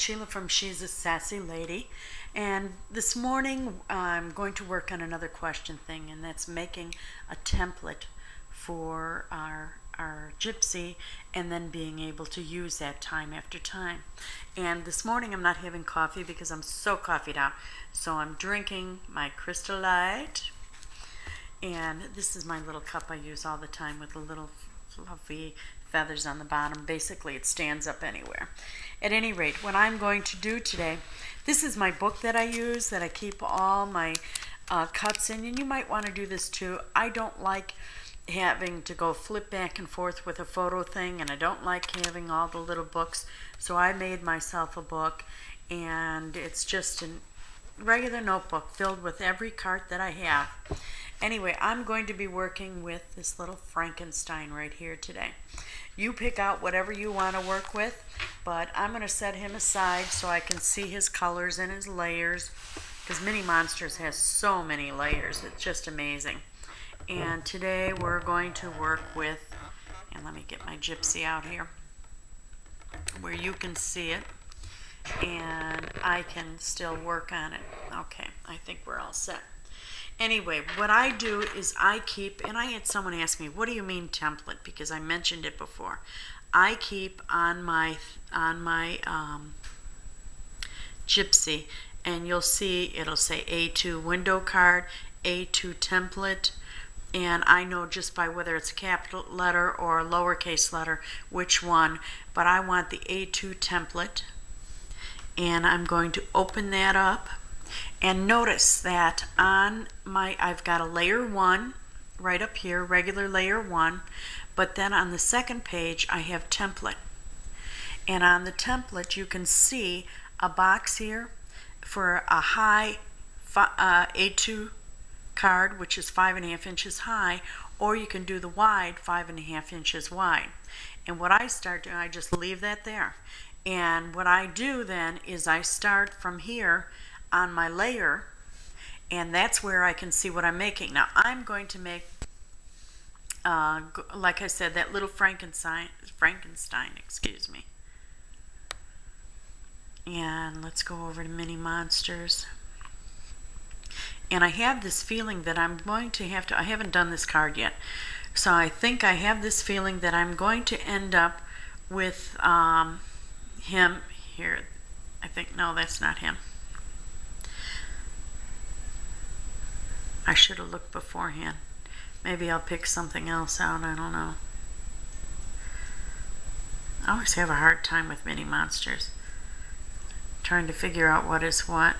Sheila from She's a Sassy Lady, and this morning I'm going to work on another question thing, and that's making a template for our gypsy and then being able to use that time after time. And this morning I'm not having coffee because I'm so coffeeed out, so I'm drinking my Crystal Light, and this is my little cup I use all the time with the little fluffy feathers on the bottom. Basically it stands up anywhere. At any rate, what I'm going to do today, this is my book that I use, that I keep all my cuts in, and you might want to do this too. I don't like having to go flip back and forth with a photo thing, and I don't like having all the little books, so I made myself a book, and it's just a regular notebook filled with every cart that I have. Anyway, I'm going to be working with this little Frankenstein right here today. You pick out whatever you want to work with, but I'm going to set him aside so I can see his colors and his layers, because Mini Monsters has so many layers. It's just amazing. And today we're going to work with, and let me get my gypsy out here where you can see it and I can still work on it. Okay, I think we're all set. Anyway, what I do is I keep, and I had someone ask me, what do you mean template? Because I mentioned it before. I keep on my gypsy, and you'll see it'll say A2 window card, A2 template, and I know just by whether it's a capital letter or a lowercase letter which one, but I want the A2 template, and I'm going to open that up. And notice that on my, I've got a layer 1 right up here, regular layer 1, but then on the second page I have template. And on the template you can see a box here for a high A2 card, which is 5.5 inches high, or you can do the wide 5.5 inches wide. And what I start doing, I just leave that there. And what I do then is I start from here on my layer, and that's where I can see what I'm making. Now I'm going to make, like I said, that little Frankenstein, excuse me. And let's go over to Mini Monsters. And I have this feeling that I'm going to have to, I haven't done this card yet, so I think I have this feeling that I'm going to end up with him here. I think, no, that's not him. I should have looked beforehand. Maybe I'll pick something else out, I don't know. I always have a hard time with Mini Monsters, trying to figure out what is what.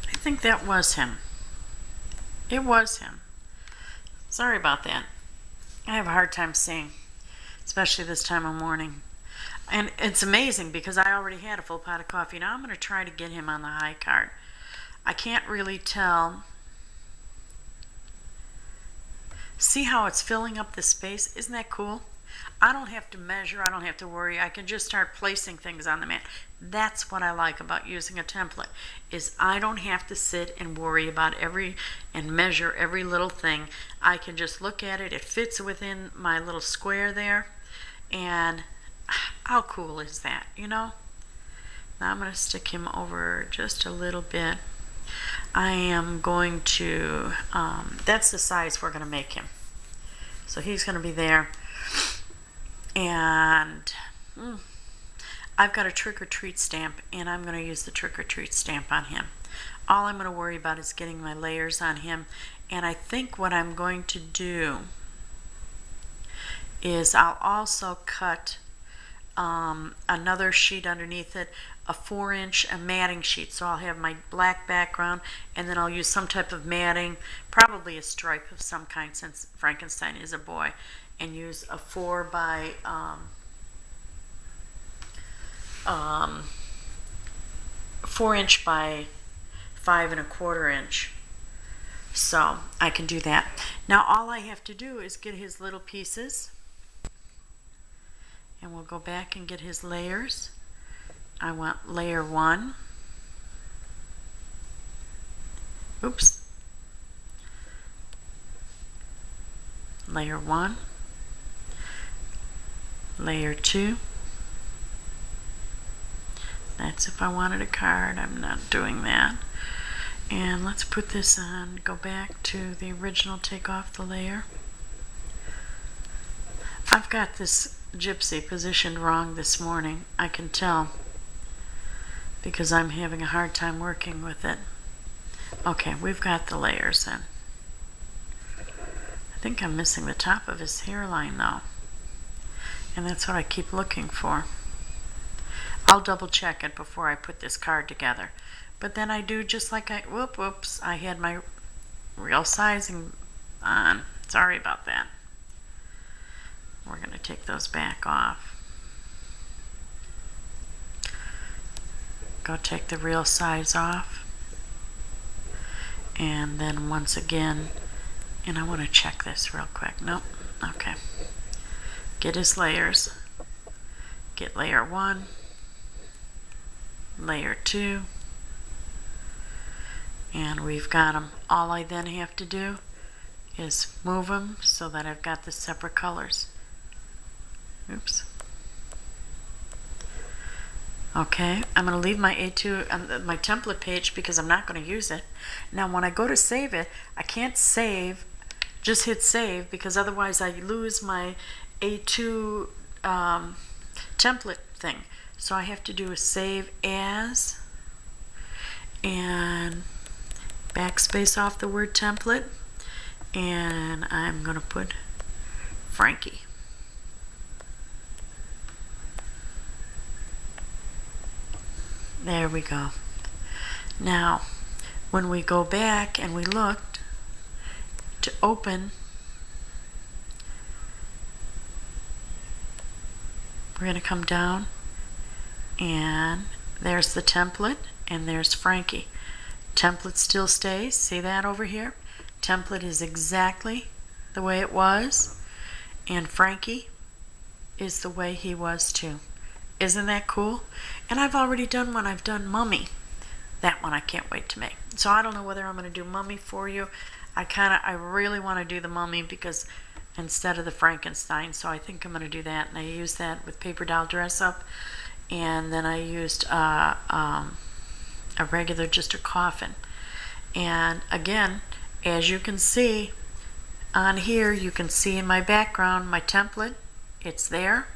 I think that was him. It was him. Sorry about that. I have a hard time seeing, especially this time of morning. And it's amazing because I already had a full pot of coffee. Now I'm going to try to get him on the high card. I can't really tell. See how it's filling up the space? Isn't that cool? I don't have to measure. I don't have to worry. I can just start placing things on the mat. That's what I like about using a template, is I don't have to sit and worry about and measure every little thing. I can just look at it. It fits within my little square there, and how cool is that, you know? Now I'm going to stick him over just a little bit. I am going to, that's the size we're going to make him. So he's going to be there. And I've got a trick-or-treat stamp, and I'm going to use the trick-or-treat stamp on him. All I'm going to worry about is getting my layers on him. And I think what I'm going to do is I'll also cut another sheet underneath it, a 4-inch matting sheet, so I'll have my black background, and then I'll use some type of matting, probably a stripe of some kind since Frankenstein is a boy, and use a 4 by 4-inch by 5.25 inch. So I can do that. Now all I have to do is get his little pieces, and we'll go back and get his layers. I want layer 1. Oops. Layer 1. layer 2. That's if I wanted a card. I'm not doing that. And let's put this on, go back to the original, take off the layer. I've got this gypsy positioned wrong this morning, I can tell, because I'm having a hard time working with it. Okay, we've got the layers in. I think I'm missing the top of his hairline though, and that's what I keep looking for. I'll double check it before I put this card together, but then I do just like whoops, I had my real sizing on. Sorry about that. We're going to take those back off. Go take the real size off. And then once again, and I want to check this real quick. Nope. Okay. Get his layers. Get layer 1, layer 2, and we've got them. All I then have to do is move them so that I've got the separate colors. Oops. Okay, I'm going to leave my A2 on my template page because I'm not going to use it. Now when I go to save it, I can't save, just hit save, because otherwise I lose my A2 template thing. So I have to do a save as, and backspace off the word template, and I'm going to put Frankie. There we go. Now, when we go back and we looked to open, we're going to come down, and there's the template, and there's Frankie. Template still stays. See that over here? Template is exactly the way it was, and Frankie is the way he was too. Isn't that cool? And I've already done one. I've done Mummy. That one I can't wait to make. So I don't know whether I'm going to do Mummy for you. I really want to do the Mummy because instead of the Frankenstein, so I think I'm going to do that. And I used that with paper doll dress up, and then I used a regular, just a coffin. And again, as you can see on here, you can see in my background my template. It's there.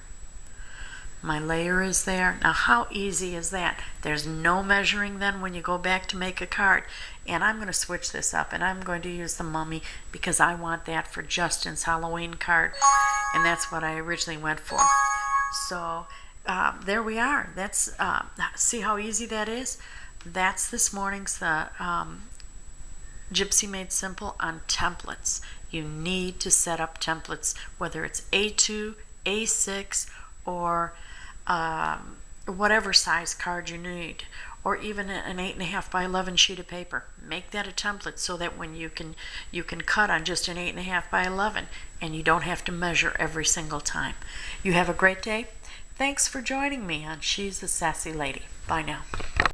My layer is there. Now how easy is that? There's no measuring then when you go back to make a card. And I'm going to switch this up, and I'm going to use the Mummy because I want that for Justin's Halloween card, and that's what I originally went for. So there we are. That's see how easy that is? That's this morning's Gypsy Made Simple on templates. You need to set up templates, whether it's A2, A6, or whatever size card you need, or even an 8.5 by 11 sheet of paper. Make that a template so that when you can cut on just an 8.5 by 11 and you don't have to measure every single time. You have a great day. Thanks for joining me on She's a Sassy Lady. Bye now.